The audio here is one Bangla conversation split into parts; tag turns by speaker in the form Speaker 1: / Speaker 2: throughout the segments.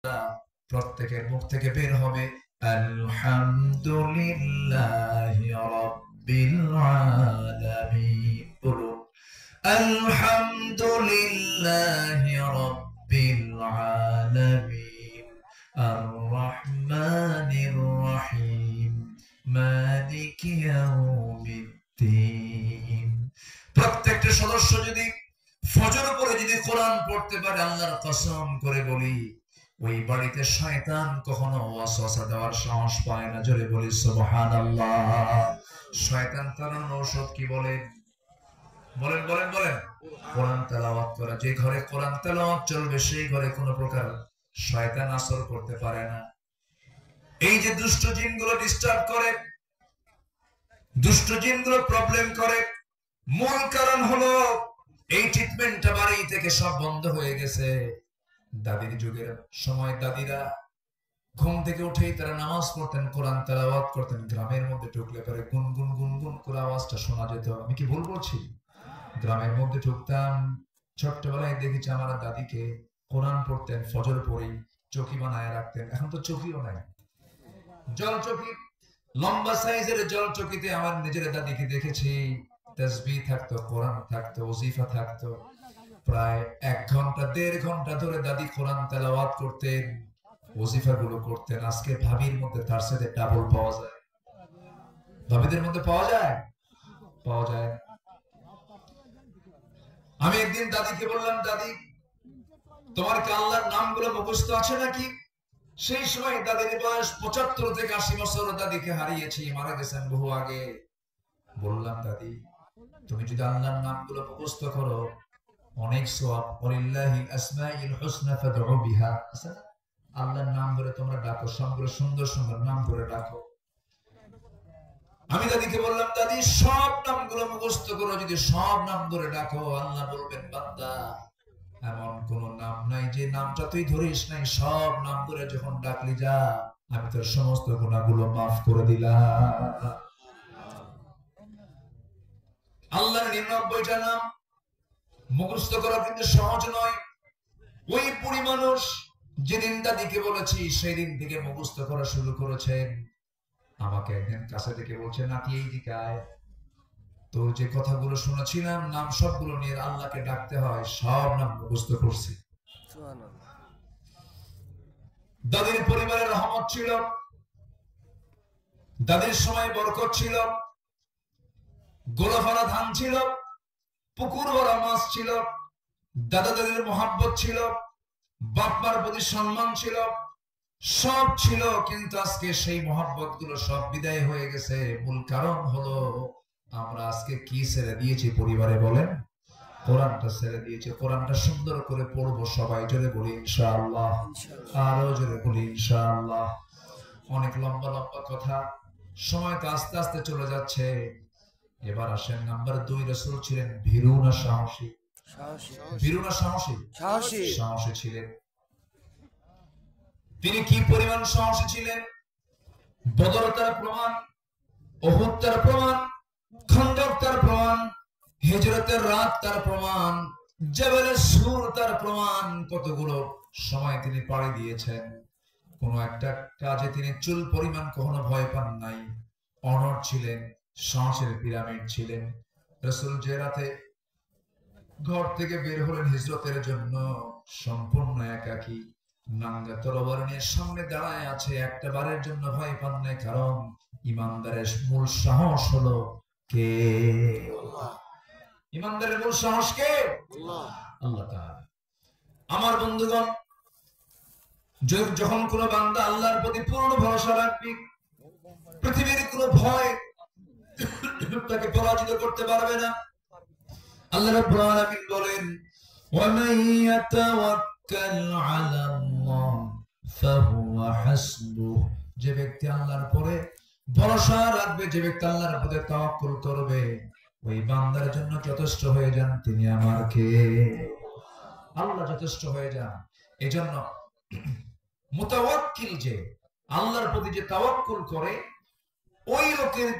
Speaker 1: আলহামদুলিল্লাহ প্রত্যেকের মুখ থেকে বের হবে আলহামদুলিল্লাহি রাব্বিল আলামিন। বলুন আলহামদুলিল্লাহি রাব্বিল আলামিন আর রহমানির রহিম মালিকি ইয়াউমিদ্দিন। প্রত্যেকটা সদস্য যদি ফজর পরে যদি কোরআন পড়তে পারে, আল্লাহর কসম করে বলি ওই বাড়িতে শয়তান কখনো ওয়াসওয়াসা দেওয়ার সাহস পায় না। জোরে বলি সুবহানাল্লাহ। শয়তান তাড়ানোর ঔষধ কি বলেন? বলেন বলেন বলেন। কোরআন তেলাওয়াত করা। যে ঘরে কোরআন তেলাওয়াত চলবে সেই ঘরে কোনো প্রকার শয়তান আসর করতে পারে না। এই যে দুষ্ট জিনগুলো ডিস্টার্ব করে, দুষ্ট জিনগুলো প্রবলেম করে, মূল কারণ হলো এই ট্রিটমেন্টটা বাড়ি থেকে সব বন্ধ হয়ে গেছে। দাদির যুগের সময় দাদিরা ঘুম থেকে উঠেই তারা নামাজ পড়তেন, কোরআন তেলাওয়াত করতেন। গ্রামের মধ্যে ঢুকলে পরে গুনগুন গুনগুন করে আওয়াজটা শোনা যেত। আমি কি ভুল বলছি? গ্রামের মধ্যে ঢুকতাম, ছোট্টবেলায় দেখেছি আমার দাদিকে কোরআন পড়তেন, ফজর পড়েই চৌকি বানায় রাখতেন। এখন তো চৌকিও নাই, জল চৌকি, লম্বা সাইজের জল চৌকিতে আমার নিজের দাদিকে দেখেছি। তাসবিহ থাকতো, কোরআন থাকতো, ওজিফা থাকতো। প্রায় 1 ঘন্টা 1.5 ঘন্টা ধরে দাদি কোরআন তেলাওয়াত করতেন, ওজিফা গুলো করতেন। আজকে ভাবির মধ্যে তার সাথে ডাবল পাওয়া যায়। ভাবিদের মধ্যে পাওয়া যায়? পাওয়া যায়। আমি একদিন দাদিকে বললাম, দাদি তোমার কি আল্লাহর নামগুলো মুখস্থ আছে নাকি? সেই সময় দাদির বয়স 75 থেকে 80 বছর। দাদিকে হারিয়েছি, মারা গেছেন বহু আগে। বললাম, দাদি তুমি যদি আল্লাহর নামগুলো মুখস্থ করো অনেক সওয়াব। ওয়ালিল্লাহিল আসমাউল হুসনা ফাদউ বিহা। আল্লাহর নাম ধরে তোমরা ডাকো, সবগুলো সুন্দর সুন্দর নাম ধরে ডাকো। আমি দাদিকে বললাম, দাদি সব নামগুলো মুখস্থ করো, যদি সব নাম ধরে ডাকো আল্লাহ বলবেন বান্দা এমন কোন নাম নাই যে নামটা তুই ধরিস নাই। সব নাম ধরে যখন ডাকলি যা, আমি তোর সমস্ত গুনাহগুলো মাফ করে দিলাম। আল্লাহর 99টা নাম মুখস্থ করা কিন্তু সহজ নয়। ওই বুড়ি মানুষ যেদিন দাদিকে বলেছি সেই দিন থেকে মুখস্থ করা শুরু করেছেন। আমাকে একদিন কাছে থেকে বলছে, নাতি এই দিকে আয়, তো যে কথাগুলো শুনেছিলাম নাম সবগুলো নিয়ে আল্লাহকে ডাকতে হয়, সব নাম মুখস্থ করছি। দাদির পরিবারের রহমত ছিল, দাদির সময় বরকত ছিল, গোলা ভরা ধান ছিল, পুকুর ভরা মাছ ছিল, দাদা দাদির মহাব্বত ছিল, বাপ মার প্রতি সম্মান ছিল, সব ছিল। কিন্তু আজকে সেই মহাব্বত গুলো সব বিদায় হয়ে গেছে। মূল কারণ হলো আমরা আজকে কি ছেড়ে দিয়েছি পরিবারে? বলেন, কোরআনটা ছেড়ে দিয়েছে। কোরআনটা সুন্দর করে পড়বো সবাই। জোরে বলি ইনশাআল্লাহ, আরো জোরে বলি ইনশাআল্লাহ। অনেক লম্বা লম্বা কথা, সময় তো আস্তে আস্তে চলে যাচ্ছে। এবার আসেন নাম্বার 2। রাসূল ছিলেন ভীরু না সাহসী? ভীরু না সাহসী? সাহসী ছিলেন। তিনি কি পরিমাণ সাহসী ছিলেন? বদর তার প্রমাণ, উহুদ তার প্রমাণ, খন্দক তার প্রমাণ, হিজরতের রাত তার প্রমাণ, জাবালে সূর তার প্রমাণ। কতগুলো সময় তিনি পাড়ি দিয়েছেন, কোন একটা কাজে তিনি চুল পরিমাণ কখনো ভয় পান নাই। অনড় ছিলেন, সাহসের পিরামিড ছিলেন। রাসূল যে রাতে ঘর থেকে বের হলেন হিজরতের জন্য, সম্পূর্ণ একাকী, নাঙ্গা তরবারি নিয়ে সামনে দাঁড়ায় আছে। একটা বারের জন্য ভয় পান নাই, কারণ ইমানদারের মূল সাহস হলো কে? আল্লাহ। ইমানদারের মূল সাহস কে? আল্লাহ, আল্লাহ তাআলা। আমার বন্ধুগণ, যখন কোন বান্দা আল্লাহর প্রতি পূর্ণ ভরসা রাখবে, পৃথিবীর কোনো ভয় তাকে পরাজিত করতে পারবে না। আল্লাহ রাব্বুল আলামিন বলেন, ওয়া মান ইয়াতাওয়াক্কাল আলাল্লাহ ফাহুয়া হাসবুহ। যে ব্যক্তি আল্লাহর উপরে ভরসা রাখবে, যে ব্যক্তি আল্লাহর উপরে তাওয়াক্কুল করবে, ওই বান্দার জন্য যথেষ্ট হয়ে যান তিনি আমার কে? আল্লাহ যথেষ্ট হয়ে যান। এজন্য মুতাওয়াক্কিল, যে আল্লাহর প্রতি যে তাওয়াক্কুল করে, ওই লোকের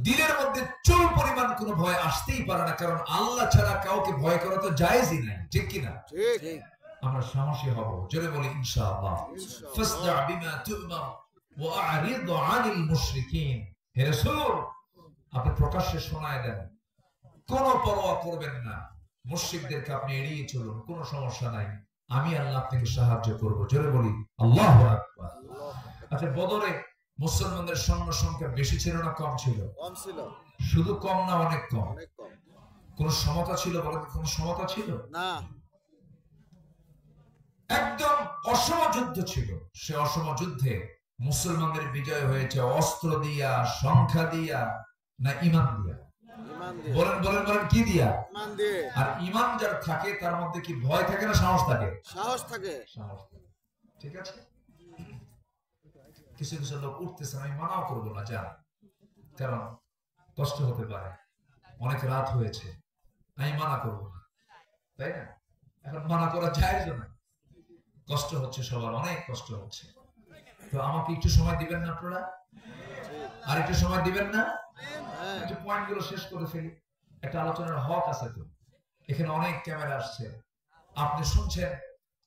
Speaker 1: দিলের মধ্যে চুল পরিমাণ কোনো ভয় আসতেই পারে না। কারণ আল্লাহ ছাড়া কাউকে ভয় করা তো জায়েজই নাই, ঠিক কিনা? আমরা সাহসী হব, জোরে বলি ইনশাআল্লাহ। ফাসদা বিমা তু'মার ওয়া আ'রিদ আনিল মুশরিকিন। হে রাসূল, আপনি প্রকাশ্যে শোনায় দেন, কোনো পরোয়া করবেন না, মুশরিকদেরকে আপনি এড়িয়ে চলুন, কোনো সমস্যা নাই, আমি আল্লাহ আপনাকে সাহায্য করব, জোরে বলি আল্লাহু আকবার। আচ্ছা, বদরে মুসলমানদের সৈন্য সংখ্যা বেশি ছিল না কম ছিল?
Speaker 2: কম ছিল।
Speaker 1: শুধু কম না অনেক কম?
Speaker 2: অনেক কম।
Speaker 1: কোন সমতা ছিল? বলেন, কোন সমতা ছিল
Speaker 2: না,
Speaker 1: একদম অসম যুদ্ধ ছিল। সে অসম যুদ্ধে মুসলমানদের বিজয় হয়েছে অস্ত্র দিয়া, সংখ্যা দিয়া, না ইমান দিয়া?
Speaker 2: ঈমান দিয়ে।
Speaker 1: বলেন বলেন বলেন, কি দিয়া?
Speaker 2: ঈমান দিয়ে।
Speaker 1: আর ইমান যার থাকে তার মধ্যে কি ভয় থাকে না সাহস থাকে?
Speaker 2: সাহস থাকে।
Speaker 1: সাহস থাকে। ঠিক আছে, কিছু কিছু লোক উঠতেছে, আমি মানাও করবো না, যান, কারণ কষ্ট হতে পারে, অনেক রাত হয়েছে, আমি মানা করবো না, তাই না? এখন মানা করা যায় না, কষ্ট হচ্ছে, সবার অনেক কষ্ট হচ্ছে। তো আমাকে একটু সময় দিবেন না আপনারা? আর একটু সময় দিবেন না? একটু পয়েন্ট গুলো শেষ করে ফেলি, একটা আলোচনার হক আছে তো। এখানে অনেক ক্যামেরা আসছে, আপনি শুনছেন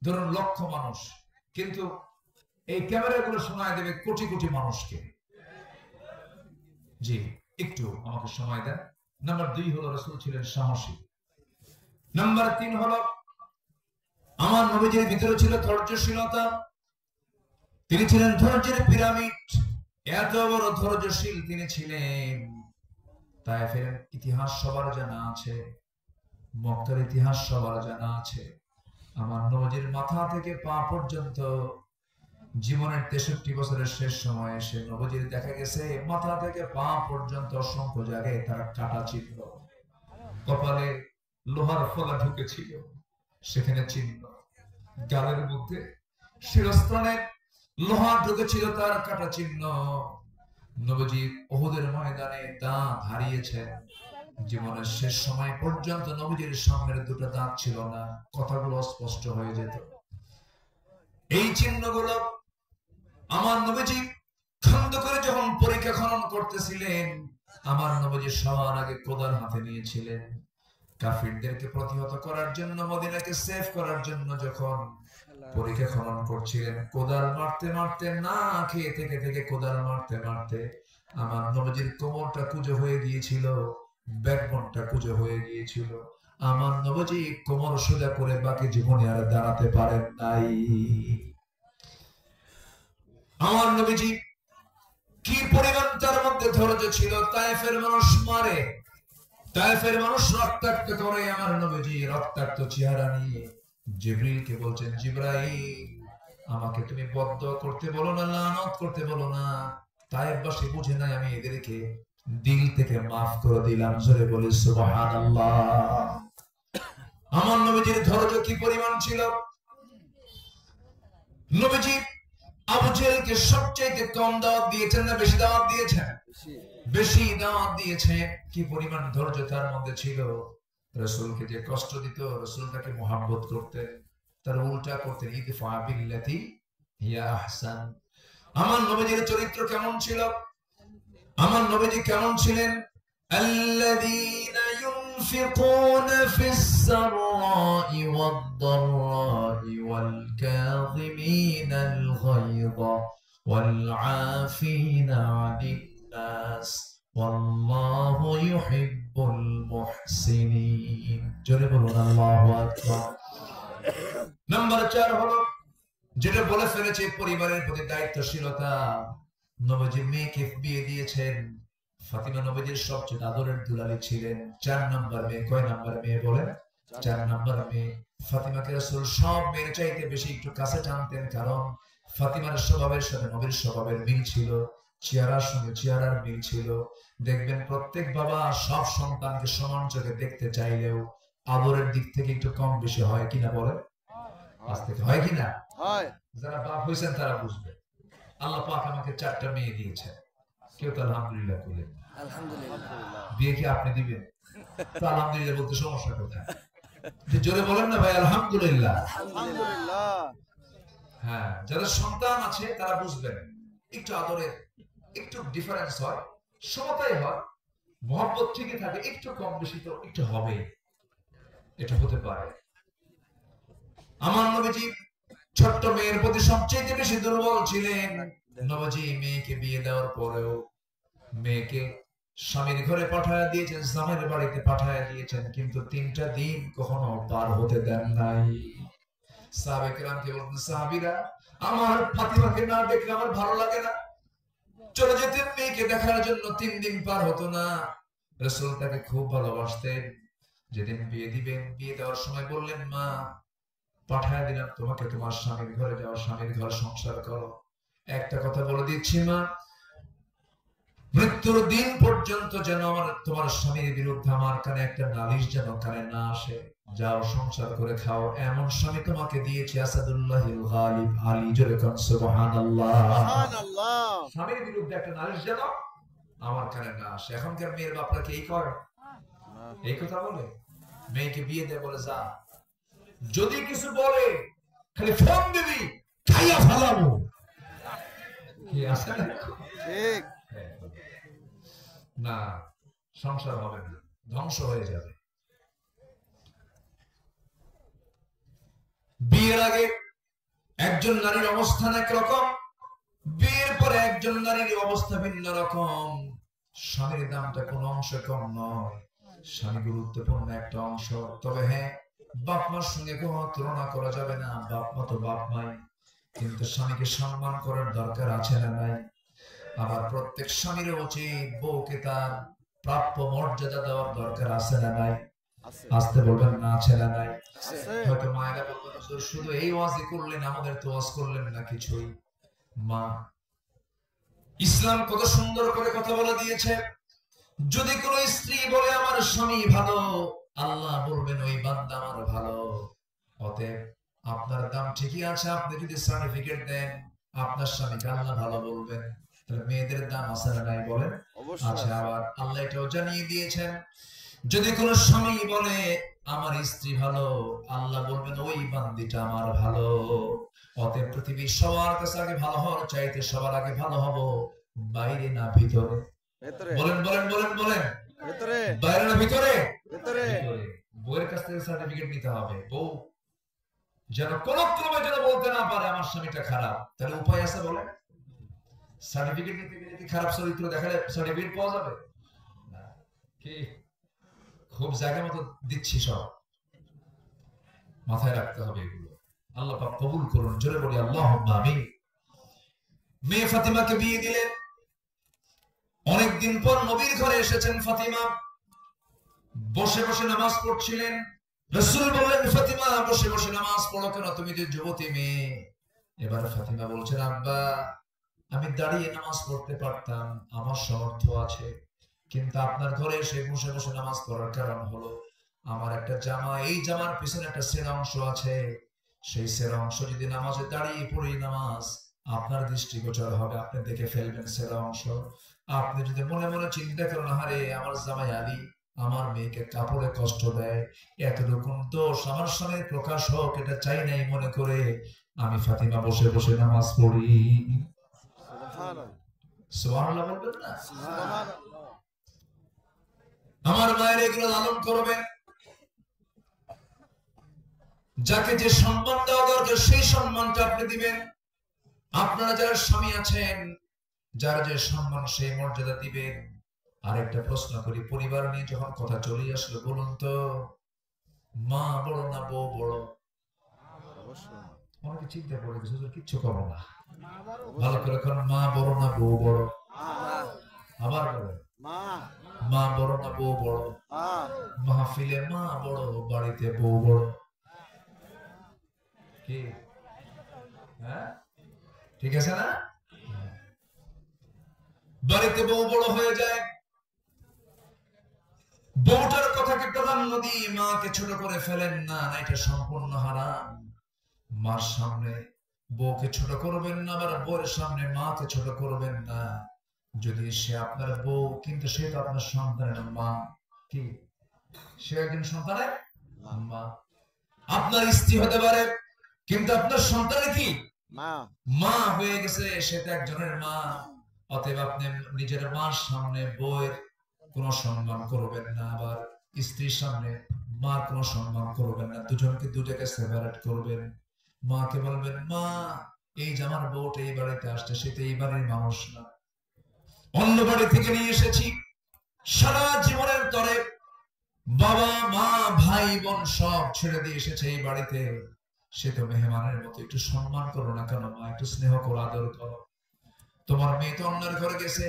Speaker 1: ধরুন লক্ষ মানুষ, কিন্তু এই ক্যামেরা গুলো শোনায় দেবে কোটি কোটি মানুষকে। জি, একটু আমাকে সময় দেন। নাম্বার 2 হলো রাসূল ছিলেন সাহসী। নাম্বার 3 হলো আমার নবীজির ভিতরে ছিল ধৈর্যশীলতা। তিনি ছিলেন ধৈর্যের পিরামিড, এত বড় ধৈর্যশীল তিনি ছিলেন। তায়েফের ইতিহাস সবার জানা আছে, মক্কার ইতিহাস সবার জানা আছে। আমার নবীজির মাথা থেকে পা পর্যন্ত জীবনের 63 বছরের শেষ সময়ে এসে নবীজির দেখা গেছে মাথা থেকে পা পর্যন্ত অসংখ্য জায়গায় তার কাটা চিহ্ন, কপালে লোহার ফলা ঢুকেছিল, সেখানে চিহ্ন, গালের মধ্যে শিরস্ত্রাণে লোহা ঢুকেছিল, তার কাটা চিহ্ন। নবীজি উহুদের ময়দানে দাঁত হারিয়েছেন, জীবনের শেষ সময় পর্যন্ত নবীজির সামনের দুটো দাঁত ছিল না, কথাগুলো স্পষ্ট হয়ে যেত। এই চিহ্নগুলো আমার নবীজি খন্দ করে যখন পরীক্ষা খনন করতেছিলেন, আমার নবীজি সবার আগে কোদাল হাতে নিয়েছিলেন। কাফিরদেরকে প্রতিহত করার জন্য, মদিনাকে সেভ করার জন্য যখন পরীক্ষা খনন করছিলেন, কোদাল মারতে মারতে, না খেয়ে থেকে থেকে কোদাল মারতে মারতে আমার নবীজির কোমরটা কুঁজো হয়ে গিয়েছিল, ব্যাকবোনটা কুঁজো হয়ে গিয়েছিল। আমার নবীজি কোমর সোজা করে বাকি জীবনে আর দাঁড়াতে পারেন নাই। আমার নবীজি কি পরিমাণ তার মধ্যে ধৈর্য ছিল। তায়েফের মানুষ মারে, তায়েফের মানুষ রক্তাক্ত করে, আমার নবীজি রক্তাক্ত চেহারা নিয়ে জিবরিলকে বলছেন, জিবরাইল, আমাকে তুমি বদদুয়া করতে বলো না, লানত করতে বলো না, তায়েফবাসী বুঝে নাই, আমি এদেরকে দিল থেকে মাফ করে দিলাম। জোরে বলি সুবহানাল্লাহ। আমার নবীজির ধৈর্য কি পরিমাণ ছিল। নবীজি আবু জেহেলকে সবচেয়ে কম দাওয়াত দিয়েছেন না বেশি দাওয়াত দিয়েছেন? বেশি দাওয়াত দিয়েছে। কি পরিমাণ ধৈর্য তার মধ্যে ছিল। রাসূলকে যে কষ্ট দিত, রাসূল তাকে মুহাব্বত করতেন, তার উল্টা করতেন, ইদফা বিল্লাতি হিয়া আহসান। আমার নবীজির চরিত্র কেমন ছিল? আমার নবীজি কেমন ছিলেন? আল্লাযীনা ইউনফিকুনা ফিস সাররাই ওয়াদ দাররাই ওয়াল কাযিমিনাল গায়যা ওয়াল আফিনা আনিন নাস ওয়াল্লাহু ইউহিব্বুল মুহসিনিন। জোরে বলুন আল্লাহু আকবার। নাম্বার 4 হলো যেটা বলে ফেলেছে, পরিবারের প্রতি দায়িত্বশীলতা। নবীজি মেয়েকে বিয়ে দিয়েছেন, ফাতিমা নবীজির সবচেয়ে আদরের দুলালি ছিলেন। 4 নাম্বার মেয়ে, কয় নাম্বার মেয়ে বলেন? 4 নাম্বার মেয়ে। ফাতিমাকে রাসূল সব মেয়ের চাইতে বেশি একটু কাছে টানতেন, কারণ ফাতিমার স্বভাবের সাথে নবীর স্বভাবের মিল ছিল, চেহারার সঙ্গে চেহারার মিল ছিল। দেখবেন প্রত্যেক বাবা সব সন্তানকে সমান চোখে দেখতে চাইলেও আদরের দিক থেকে একটু কম বেশি হয় কিনা বলেন? আজ থেকে হয় কিনা?
Speaker 2: হয়।
Speaker 1: যারা বাপ হয়েছেন তারা বুঝবে। আল্লাহ পাক আমাকে 4টা মেয়ে দিয়েছেন, কেউ তো আলহামদুলিল্লাহ বলেন।
Speaker 2: আলহামদুলিল্লাহ।
Speaker 1: বিয়ে কি আপনি দিবেন? তো আলহামদুলিল্লাহ বলতে সমস্যা কোথায়? জোরে বলেন না ভাই আলহামদুলিল্লাহ।
Speaker 2: আলহামদুলিল্লাহ।
Speaker 1: হ্যাঁ, যাদের সন্তান আছে তারা বুঝবেন একটু আদরের একটু ডিফারেন্স হয়, সমতাই হয়, মহব্বত ঠিকই থাকে, একটু কম বেশি তো একটু হবে, এটা হতে পারে। আমার নবীজি ছোট্ট মেয়ের প্রতি সবচেয়ে বেশি দুর্বল ছিলেন। নবীজি মেয়েকে বিয়ে দেওয়ার পরেও মেয়েকে স্বামীর ঘরে পাঠায় দিয়েছেন, স্বামীর বাড়িতে পাঠায় দিয়েছেন, কিন্তু 3টা দিন কখনো পার হতে দেন নাই। সাহাবায়ে কেরামকে বলতেন, সাহাবীরা আমার ফাতিমাকে না দেখলে আমার ভালো লাগে না। চলে যেতেন মেয়েকে দেখার জন্য, 3 দিন পার হতো না। রাসূল তাকে খুব ভালোবাসতেন। যেদিন বিয়ে দিবেন, বিয়ে দেওয়ার সময় বললেন, মা পাঠায় দিলাম তোমাকে তোমার স্বামীর ঘরে যাও, স্বামীর ঘর সংসার করো। একটা কথা বলে দিচ্ছি মা, মৃত্যুর দিন পর্যন্ত যেন আমার তোমার স্বামীর বিরুদ্ধে আমার কানে একটা নালিশ যেন কানে না আসে। যাও সংসার করে খাও, এমন স্বামী তোমাকে দিয়েছি আসাদুল্লাহিল গালিব। আলী জোরে কোন সুবহানাল্লাহ।
Speaker 2: সুবহানাল্লাহ।
Speaker 1: স্বামীর বিরুদ্ধে একটা নালিশ যেন আমার কানে না আসে। এখনকার মেয়ের বাপরা কি এই করে? এই কথা বলে মেয়েকে বিয়ে দেয়, বলে যা, যদি কিছু বলে খালি ফোন দিবি, খাইয়া ফেলাবো। কি আছে না?
Speaker 2: ঠিক।
Speaker 1: না, সংসার হবে না, ধ্বংস হয়ে যাবে। বিয়ের আগে একজন নারীর অবস্থান একরকম, বিয়ের পরে একজন নারীর অবস্থা ভিন্ন রকম। স্বামীর দামটা কোন অংশে কম নয়, স্বামী গুরুত্বপূর্ণ একটা অংশ। তবে হ্যাঁ, বাপ মার সঙ্গে কোনো তুলনা করা যাবে না, বাপ মা তো বাপ মাই, কিন্তু স্বামীকে সম্মান করার দরকার আছে না নাই? আবার প্রত্যেক স্বামীর উচিত বউকে তার প্রাপ্য মর্যাদা দেওয়ার দরকার আছে না নাই? আসতে বলবেন না, আছে না নাই? হয়তো মায়েরা বলবেন, হুজুর শুধু এই ওয়াজই করলেন, আমাদের তো ওয়াজ করলেন না কিছুই। মা, ইসলাম কত সুন্দর করে কথা বলে দিয়েছে। যদি কোন স্ত্রী বলে আমার স্বামী ভালো, আল্লাহ বলবেন ওই বান্দা আমার ভালো। অতএব আপনার দাম ঠিকই আছে, আপনি যদি সার্টিফিকেট দেন আপনার স্বামীকে আল্লাহ ভালো বলবেন, তাহলে মেয়েদের দাম আছে না নাই বলেন? আচ্ছা, আবার আল্লাহ এটাও জানিয়ে দিয়েছেন, যদি কোন স্বামী বলে আমার স্ত্রী ভালো, আল্লাহ বলবেন ওই বান্দিটা আমার ভালো। অতএব পৃথিবীর সবার কাছে আগে ভালো হওয়ার চাইতে সবার আগে ভালো হব বাইরে না ভিতরে? বলেন বলেন বলেন বলেন,
Speaker 2: ভিতরে।
Speaker 1: বাইরে না ভিতরে?
Speaker 2: ভিতরে।
Speaker 1: বউয়ের কাছ থেকে সার্টিফিকেট নিতে হবে। বউ যেন কোন ক্রমে যেন বলতে না পারে আমার স্বামীটা খারাপ। তাহলে উপায় আছে বলেন? সার্টিফিকেট নিতে গেলে কি খারাপ চরিত্র দেখালে সার্টিফিকেট পাওয়া যাবে না? কি খুব জায়গা মতো দিচ্ছি, সব মাথায় রাখতে হবে এগুলো। আল্লাহ পাক কবুল করুন, জোরে বলি আল্লাহুম্মা আমিন। মেয়ে ফাতিমাকে বিয়ে দিলেন। অনেকদিন পর নবীর ঘরে এসেছেন ফাতিমা, বসে বসে নামাজ পড়ছিলেন। রাসূল বললেন, ফাতিমা বসে বসে নামাজ পড়ো কেন, তুমি যে যুবতী মেয়ে। এবার ফাতিমা বলছেন, আব্বা আমি দাঁড়িয়ে নামাজ পড়তে পারতাম, আমার সামর্থ্য আছে, কিন্তু আপনার ঘরে এসে বসে বসে নামাজ পড়ার কারণ হলো আমার একটা জামা, এই জামার পিছনে একটা সেরা অংশ আছে, সেই সেরা অংশ যদি নামাজে দাঁড়িয়ে পড়ি নামাজ আপনার দৃষ্টিগোচর হবে, আপনি দেখে ফেলবেন সেরা অংশ। আপনি যদি মনে মনে চিন্তা করেন, আরে আমার জামাই আলী আমার মেয়েকে কাপড়ে কষ্ট দেয়, এতটুকুন দোষ আমার সামনে প্রকাশ হোক এটা চাই নাই মনে করে আমি ফাতিমা বসে বসে নামাজ পড়ি। সুবহানাল্লাহ বলবেন না? আমার মায়ের এগুলো লালন করবেন। যাকে যে সম্মান দেওয়া দরকার সেই সম্মানটা আপনি দিবেন। আপনারা যারা স্বামী আছেন, যারা যে সম্মান সেই মর্যাদা দিবেন। আরেকটা প্রশ্ন করি, পরিবার নিয়ে যখন কথা চলে আসলো, বলুন তো মা বড় না বউ বড়? অনেকে চিন্তা করে কিচ্ছু করো না, ভালো করে এখন মা বড় না বউ বড়? আবার বলেন, মা বড় না বউ বড়? মাহফিলে মা বড়, বাড়িতে বউ বড়। কি হ্যাঁ ঠিক আছে না? বাড়িতে বউ বড় হয়ে যায়, বউটার কথাকে প্রাধান্য দিয়ে মাকে ছোট করে ফেলেন না, এটা সম্পূর্ণ হারাম। মার সামনে বউকে ছোট করবেন না, আবার বউয়ের সামনে মাকে ছোট করবেন না। যদি সে আপনার বউ, কিন্তু সে তো আপনার সন্তানের মা। কি সে একজন সন্তানের মা? আপনার স্ত্রী হতে পারে, কিন্তু আপনার সন্তানের কি মা হয়ে গেছে, সেটা একজনের মা। অতএব আপনি নিজের মার সামনে বউয়ের কোন সম্মান করবেন না, আবার স্ত্রীর সামনে মার কোনো সম্মান করবেন না, দুজনকে দু জায়গায় সেপারেট করবেন। মাকে বলবেন, মা এই যে আমার বউটা এই বাড়িতে আসছে, সে তো এই বাড়ির মানুষ না, অন্য বাড়ি থেকে নিয়ে এসেছি। সারা জীবনের তরে বাবা মা ভাই বোন সব ছেড়ে দিয়ে এসেছে এই বাড়িতে, সে তো মেহমানের মতো, একটু সম্মান করো না কেন মা, একটু স্নেহ করো, আদর করো। তোমার মেয়ে তো অন্যের ঘরে গেছে,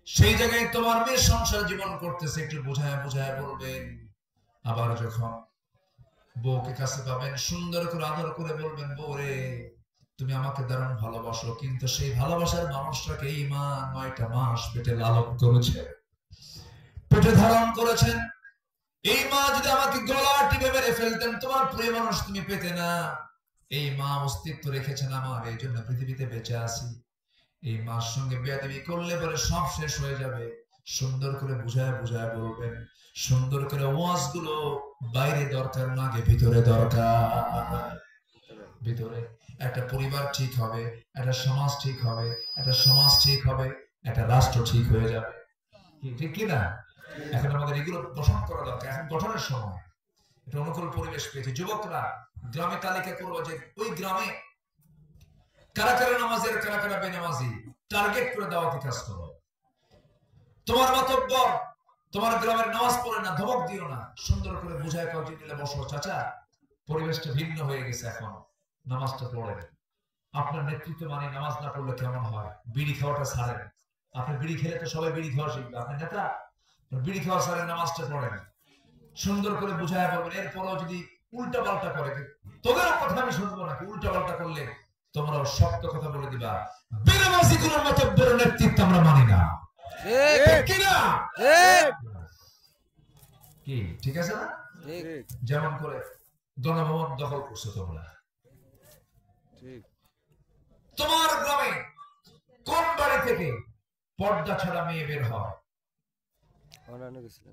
Speaker 1: সেই জায়গায় তোমার মেয়ে সংসার জীবন করতেছে, একটু বোঝায় বোঝায় বলবেন। আবার যখন বউকে কাছে পাবেন, সুন্দর করে আদর করে বলবেন, বউ রে তুমি আমাকে দারুণ ভালোবাসো, কিন্তু সেই ভালোবাসার মানুষটাকে এই মা 9টা মাস পেটে লালন করেছে, পেটে ধারণ করেছেন। এই মা যদি আমাকে গলা টিপে মেরে ফেলতেন, তোমার প্রিয় মানুষ তুমি পেতে না। এই মা অস্তিত্ব রেখেছেন আমার, এই জন্য পৃথিবীতে বেঁচে আছি। এই মার সঙ্গে বেয়াদবি করলে পরে সব শেষ হয়ে যাবে। সুন্দর করে বুঝায় বুঝায় বলবেন। সুন্দর করে ওয়াজ গুলো বাইরে দরকার না, আগে ভিতরে দরকার। ভিতরে একটা পরিবার ঠিক হবে, একটা সমাজ ঠিক হবে, একটা সমাজ ঠিক হবে, একটা রাষ্ট্র ঠিক হয়ে যাবে, ঠিক কিনা? এখন আমাদের এগুলো পোষণ করা দরকার। এখন গঠনের সময়, একটা অনুকূল পরিবেশ পেয়েছে। যুবকরা গ্রামে তালিকা করবো যে ওই গ্রামে কারা কারা নামাজের, কারা কারা বেনামাজি, টার্গেট করে দাওয়াতি কাজ করো। তোমার মাতব্বর তোমার গ্রামের নামাজ পড়ে না, ধমক দিও না, সুন্দর করে বুঝায় কাউ মিলে বসো, চাচা পরিবেশটা ভিন্ন হয়ে গেছে, এখন নামাজটা পড়েন। আপনার নেতৃত্ব মানে নামাজ না পড়লে কেমন হয়? বিড়ি খাওয়াটা ছাড়েন। আপনি বিড়ি খেলে তো সবাই বিড়ি খাওয়া শিখবে, আপনি নেতা, বিড়ি খাওয়া ছাড়েন, নামাজটা পড়েন। সুন্দর করে বুঝায় বলবেন। এরপরও যদি উল্টা পাল্টা করে, তোদের কথা আমি শুনবো নাকি, উল্টা পাল্টা করলে তোমরাও শক্ত কথা বলে দিবা, বেনামাজি কোন মাতব্বরের নেতৃত্ব আমরা মানি না, ঠিক কিনা? কি ঠিক আছে না? যেমন করে গণভবন দখল করছো তোমরা, তোমার গ্রামে কোন বাড়ি থেকে পর্দা ছাড়া মেয়ে বের হয়?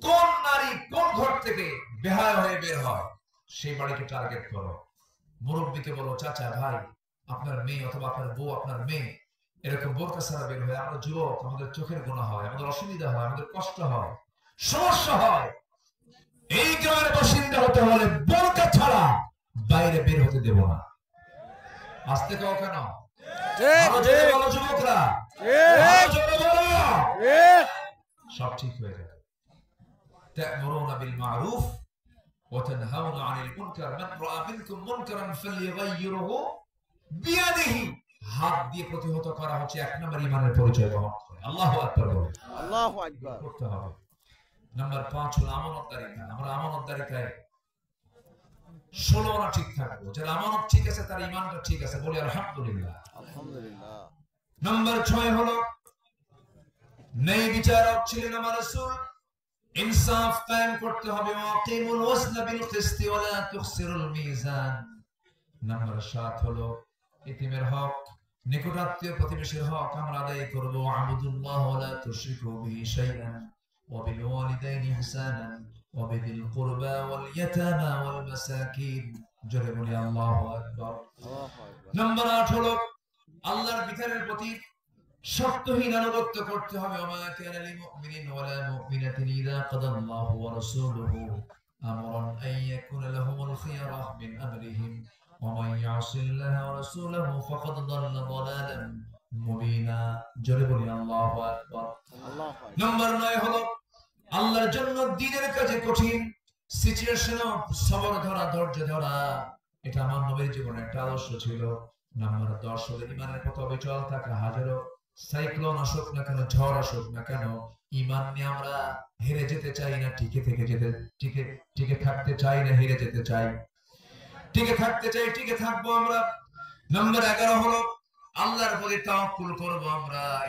Speaker 1: কোন নারী কোন ঘর থেকে বেহায়া হয়ে বের হয়? সেই বাড়িকে টার্গেট করো। মুরব্বীকে বলো, চাচা ভাই আপনার মেয়ে অথবা আপনার বউ, আপনার মেয়ে এরকম বোরকা ছাড়া বের হয়, আমরা যুবক, আমাদের চোখের গোনা হয়, আমাদের অসুবিধা হয়, আমাদের কষ্ট হয়, সমস্যা হয়। এই গ্রামের বাসিন্দা হতে হলে বোরকা ছাড়া বাইরে বের হতে দেব না। আসতে কাও কেন? যুবকরা সব ঠিক হয়ে যাবে। تأمرون بالمعروف وتنهون عن المنكر من رأى منكم منكرا فليغيره بيده। হাত দিয়ে প্রতিহত করা হচ্ছে 1 নম্বর ঈমানের পরিচয় বহন করে। আল্লাহু আকবার বলেন।
Speaker 2: আল্লাহু আকবার
Speaker 1: করতে হবে। নাম্বার 5 হলো আমানতদারিতা। আমরা আমানতদারিতায় 16 আনা ঠিক থাকবো। যার আমানত ঠিক আছে তার ঈমানটা ঠিক আছে, বলি আলহামদুলিল্লাহ।
Speaker 2: আলহামদুলিল্লাহ।
Speaker 1: নাম্বার 6 হলো ন্যায় বিচারক ছিলেন আমার রাসূল। ইনসাফ কায়েম করতে হবে। ওয়াকিমুল ওয়াজনা বিল কিসতি ওয়া লা তুখসিরুল মিজান। নাম্বার 7 হলো ইতিমের হক, নিকটাত্মীয় প্রতিবেশীর হক আমরা আদায় করব। আবুদুল্লাহ ওয়া লা তুশরিকু বিহি শাইআন ওয়া বিল ওয়ালিদাইনি ইহসানান ওয়া বিযিল কুরবা ওয়াল ইয়াতামা ওয়াল মাসাকিন। জোরে বলি আল্লাহু আকবার। নাম্বার 8 হলো আল্লাহর বিধানের প্রতি শর্তহীন আনুগত্য করতে হবে। ওমা কানা লিল মুমিনিন ওয়া লা মুমিনাতিন ইযা কাদাল্লাহু ওয়া রাসূলুহু আমরান আন ইয়াকুনা লাহুমুল খিয়ারা মিন আমরিহিম ওয়া মান ইয়াসিল্লাহা ওয়া রাসূলুহু ফাকাদ দাল্লা দালালান মুবিনা। জোরে বলি আল্লাহু আকবার। নাম্বার 9 হলো আল্লাহর জন্য দ্বীনের কাজে কঠিন সিচুয়েশনও সবর ধরা, ধৈর্য ধরা। এটা আমার নবীর জীবনে একটা আদর্শ ছিল। নাম্বার 10 হলো ঈমানের পথে অবিচল থাকা। হাজারো সাইক্লোন আসুক না কেন, ঝড় আসুক না কেন, ঈমান নিয়ে আমরা হেরে যেতে চাই না, টিকে থাকতে চাই না, হেরে যেতে চাই, টিকে থাকতে চাই, টিকে থাকবো আমরা। নাম্বার 11 হলো আল্লাহর প্রতি তাওয়াক্কুল করব আমরা।